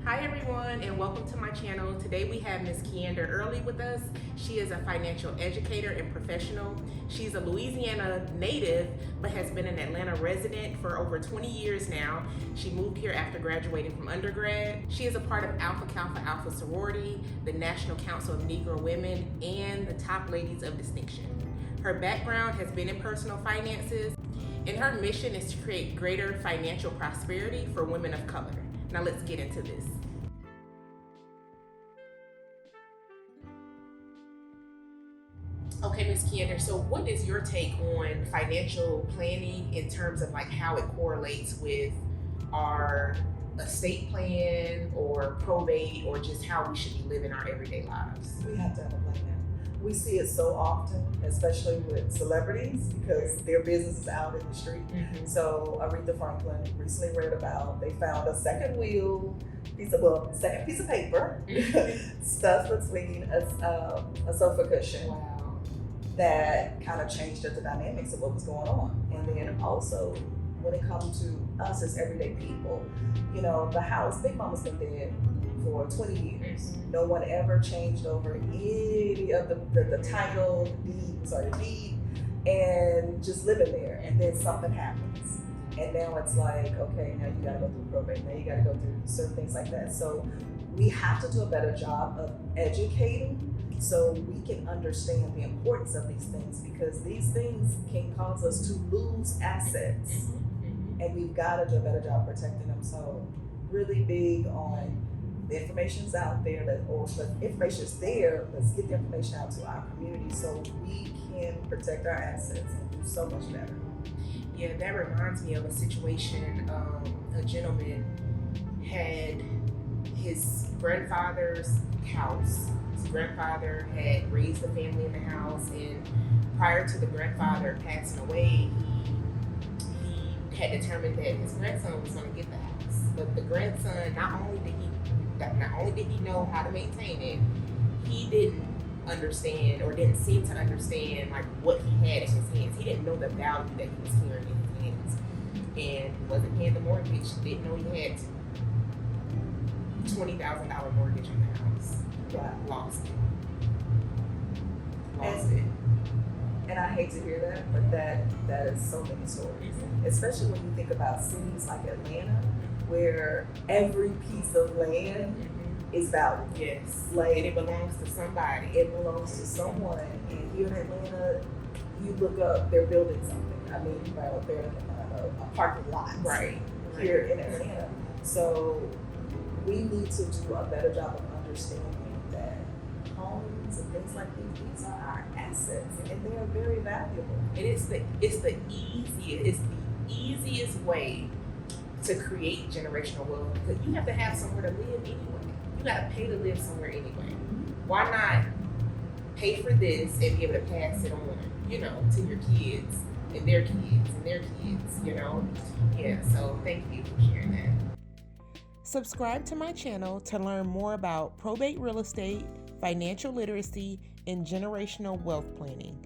Hi everyone, and welcome to my channel. Today we have Miss KeyAnder Early with us. She is a financial educator and professional. She's a Louisiana native but has been an Atlanta resident for over 20 years now. She moved here after graduating from undergrad. She is a part of Alpha Kappa Alpha sorority, the National Council of Negro Women, and the Top Ladies of Distinction. Her background has been in personal finances, and her mission is to create greater financial prosperity for women of color. Now let's get into this. Okay, Ms. KeyAnder, so what is your take on financial planning in terms of like how it correlates with our estate plan or probate or just how we should be living our everyday lives? We have to have a plan. We see it so often, especially with celebrities, because their business is out in the street. Mm-hmm. So Aretha Franklin recently read about, they found a second piece of paper stuffed between a sofa cushion. Wow. That kind of changed the dynamics of what was going on. And then also, when it comes to us as everyday people, you know, the house, Big Mama's been dead for 20 years. No one ever changed over any of the title, the deed, and just living there. And then something happens. And now it's like, okay, now you gotta go through probate, now you gotta go through certain things like that. So we have to do a better job of educating so we can understand the importance of these things, because these things can cause us to lose assets. And we've got to do a better job protecting them. So really big on the information's out there, the information's there, let's get the information out to our community so we can protect our assets and do so much better. Yeah, that reminds me of a situation. A gentleman had his grandfather's house. His grandfather had raised the family in the house, and prior to the grandfather passing away, he had determined that his grandson was going to get the house. But the grandson, not only did he know how to maintain it, he didn't understand or didn't seem to understand like what he had in his hands. He didn't know the value that he was carrying in his hands, and he wasn't paying the mortgage. Didn't know he had $20,000 mortgage on the house. Wow. Lost And- it. And I hate to hear that, but that is so many stories. Especially when you think about cities like Atlanta, where every piece of land is valuable. Yes. Like, And it belongs to somebody. it belongs to someone. And here in Atlanta, you look up, they're building something. I mean, they're a parking lot Right. here in Atlanta. So we need to do a better job of understanding that homes and things like these are our assets, and they are very valuable. And it's the easiest way to create generational wealth, because you have to have somewhere to live anyway. You gotta pay to live somewhere anyway. Why not pay for this and be able to pass it on, you know, to your kids and their kids and their kids, you know? Yeah, so thank you for sharing that. Subscribe to my channel to learn more about probate real estate, financial literacy, and generational wealth planning.